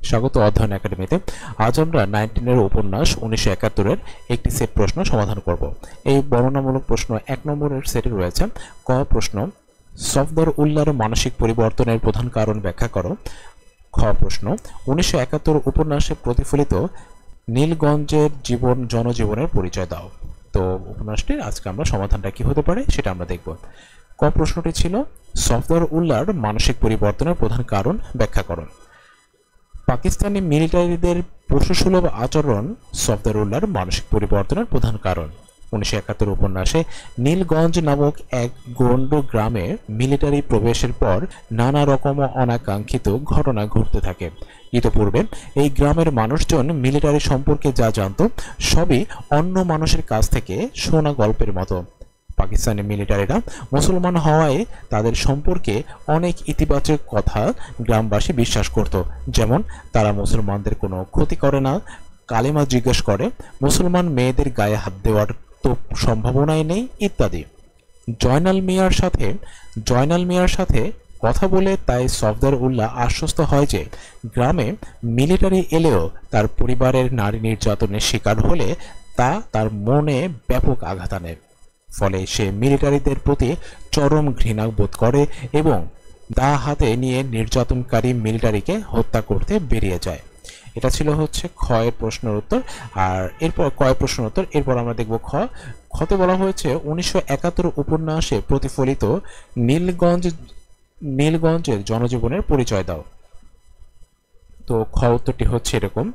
স্বাগত অধ্যয়ন একাডেমিতে। আজ আমরা 19 এর উপন্যাস 1971 এর একটি সেট প্রশ্ন সমাধান করব। এই বর্ণনামূলক প্রশ্ন 1 নম্বরের সেটে রয়েছে। ক প্রশ্ন, সফদর উল্লাহর মানসিক পরিবর্তনের প্রধান কারণ ব্যাখ্যা করো। খ প্রশ্ন, 1971 উপন্যাসে প্রতিফলিত নীলগঞ্জের জনজীবনের পরিচয় দাও। তো উপন্যাসটির আজকে আমরা সমাধানটা কি হতে পারে সেটা আমরা দেখব। ক প্রশ্নটি ছিল সফদর উল্লাহর মানসিক পরিবর্তনের প্রধান কারণ ব্যাখ্যা করো। পাকিস্তানি মিলিটারিদের পশুসুলভ আচরণ সফদর উল্লাহর মানসিক পরিবর্তনের প্রধান কারণ। 1971 উপন্যাসে নীলগঞ্জ নামক এক গন্ড গ্রামে মিলিটারি প্রবেশের পর নানা রকম অনাকাঙ্ক্ষিত ঘটনা ঘটতে থাকে। ইতোপূর্বে এই গ্রামের মানুষজন মিলিটারি সম্পর্কে যা জানত সবই অন্য মানুষের কাছ থেকে শোনা গল্পের মতো। পাকিস্তানি মিলিটারিরা মুসলমান হওয়ায় তাদের সম্পর্কে অনেক ইতিবাচক কথা গ্রামবাসী বিশ্বাস করত, যেমন তারা মুসলমানদের কোনো ক্ষতি করে না, কালেমা জিজ্ঞেস করে, মুসলমান মেয়েদের গায়ে হাত দেওয়ার তো সম্ভাবনাই নেই ইত্যাদি। জয়নাল মিয়ার সাথে কথা বলে তাই সফদর উল্লাহ আশ্বস্ত হয় যে গ্রামে মিলিটারি এলেও তার পরিবারের নারী নির্যাতনের শিকার হলে তা তার মনে ব্যাপক আঘাত আনে। ফলে সে মিলিটারিদের প্রতি চরম ঘৃণা বোধ করে এবং দা হাতে নিয়ে নির্যাতনকারী মিলিটারিকে হত্যা করতে বেরিয়ে যায়। এটা ছিল হচ্ছে ক্ষয়ের প্রশ্নের উত্তর। আর এরপর কয়ের প্রশ্নের উত্তর। এরপর আমরা দেখব খতে বলা হয়েছে 1971 উপন্যাসে প্রতিফলিত নীলগঞ্জের জনজীবনের পরিচয় দাও। তো খ উত্তরটি হচ্ছে এরকম: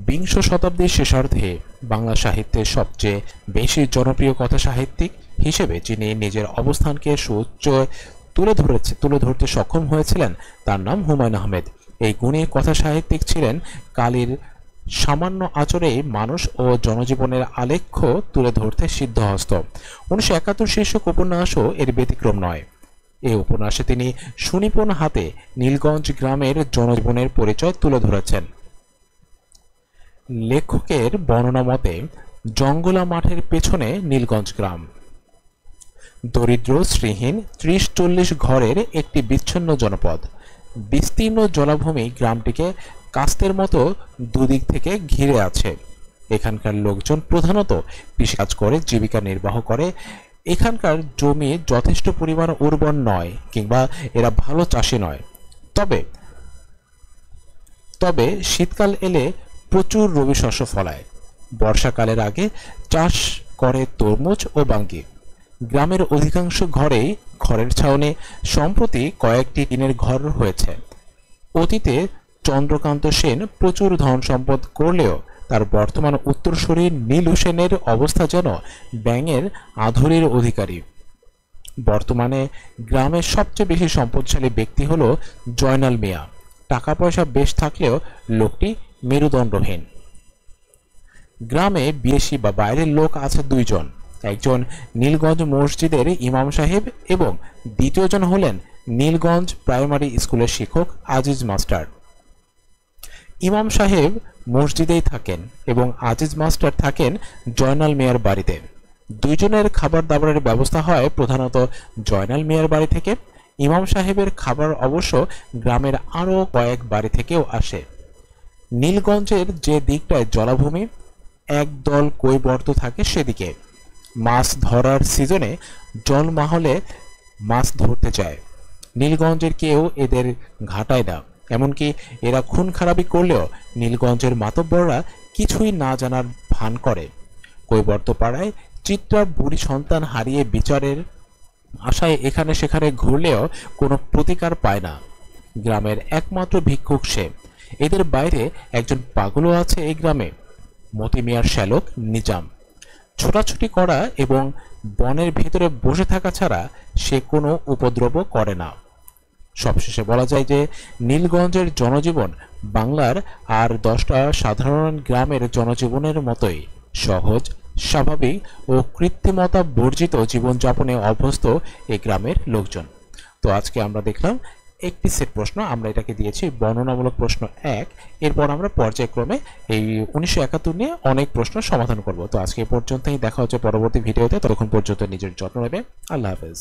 বিংশ শতাব্দীর শেষার্ধে বাংলা সাহিত্যের সবচেয়ে বেশি জনপ্রিয় কথা সাহিত্যিক হিসেবে যিনি নিজের অবস্থানকে সুউচ্চ তুলে ধরতে সক্ষম হয়েছিলেন তার নাম হুমায়ুন আহমেদ। এই গুণী কথা সাহিত্যিক ছিলেন কালীর সামান্য আচরেই মানুষ ও জনজীবনের আলেখ্য তুলে ধরতে সিদ্ধহস্ত। 1971 শীর্ষক উপন্যাসও এর ব্যতিক্রম নয়। এই উপন্যাসে তিনি সুনিপুণ হাতে নীলগঞ্জ গ্রামের জনজীবনের পরিচয় তুলে ধরেছেন। লেখকের বর্ণনা মতে জঙ্গলা মাঠের পেছনে নীলগঞ্জ গ্রাম। দরিদ্র শ্রীহীন 30-40 ঘরের একটি বিচ্ছিন্ন জনপদ। বিস্তীর্ণ জলাভূমি গ্রামটিকে কাস্তের মতো দুদিক থেকে ঘিরে আছে। এখানকার লোকজন প্রধানত কৃষিকাজ করে জীবিকা নির্বাহ করে। এখানকার জমি যথেষ্ট পরিমাণ উর্বর নয় কিংবা এরা ভালো চাষি নয়। তবে শীতকাল এলে প্রচুর রবি শস্য ফলায়। বর্ষাকালের আগে চাষ করে তরমুজ ও বাঙ্গি। গ্রামের অধিকাংশ ঘরেই খড়ের ছাউনি। সম্প্রতি কয়েকটি টিনের ঘর হয়েছে। অতীতে চন্দ্রকান্ত সেন প্রচুর ধন সম্পদ করলেও তার বর্তমান উত্তরসূরি নীলু সেনের অবস্থা যেন ব্যাঙের আধুরির অধিকারী। বর্তমানে গ্রামের সবচেয়ে বেশি সম্পদশালী ব্যক্তি হল জয়নাল মিয়া। টাকা পয়সা বেশ থাকলেও লোকটি মেরুদণ্ডহীন। গ্রামে বিদেশি বা বাইরের লোক আছে 2 জন। একজন নীলগঞ্জ মসজিদের ইমাম সাহেব এবং দ্বিতীয়জন হলেন নীলগঞ্জ প্রাইমারি স্কুলের শিক্ষক আজিজ মাস্টার। ইমাম সাহেব মসজিদেই থাকেন এবং আজিজ মাস্টার থাকেন জয়নাল মিয়ার বাড়িতে। 2 জনের খাবার দাবারের ব্যবস্থা হয় প্রধানত জয়নাল মিয়ার বাড়ি থেকে। ইমাম সাহেবের খাবার অবশ্য গ্রামের আরও কয়েক বাড়ি থেকেও আসে। নীলগঞ্জের যে দিকটায় জলাভূমি, একদল কৈবর্ত থাকে সেদিকে। মাছ ধরার সিজনে জলমাহলে মাছ ধরতে যায়। নীলগঞ্জের কেউ এদের ঘাটায় না। এমনকি এরা খুন খারাপি করলেও নীলগঞ্জের মাতব্বররা কিছুই না জানার ভান করে। কৈবর্ত পাড়ায় চিত্রা বুড়ি সন্তান হারিয়ে বিচারের আশায় এখানে সেখানে ঘুরলেও কোনো প্রতিকার পায় না। গ্রামের একমাত্র ভিক্ষুক সে। এদের বাইরে একজন পাগলও আছে এই গ্রামে, মতি মিয়ার শ্যালক নিজাম। ছোটাছুটি করা এবং বনের ভেতরে বসে থাকা ছাড়া সে কোনো উপদ্রব করে না। সবশেষে বলা যায় যে নীলগঞ্জের জনজীবন বাংলার আর 10টা সাধারণ গ্রামের জনজীবনের মতোই সহজ, স্বাভাবিক ও কৃত্রিমতা বর্জিত জীবনযাপনে অভ্যস্ত এই গ্রামের লোকজন। তো আজকে আমরা দেখলাম একটি সেট প্রশ্ন, আমরা এটাকে দিয়েছি বর্ণনামূলক প্রশ্ন 1। এরপর আমরা পর্যায়ক্রমে এই 1971 নিয়ে অনেক প্রশ্ন সমাধান করব। তো আজকে এই পর্যন্তই, দেখা হচ্ছে পরবর্তী ভিডিওতে। ততক্ষণ পর্যন্ত নিজের যত্ন নেবে। আল্লাহ হাফেজ।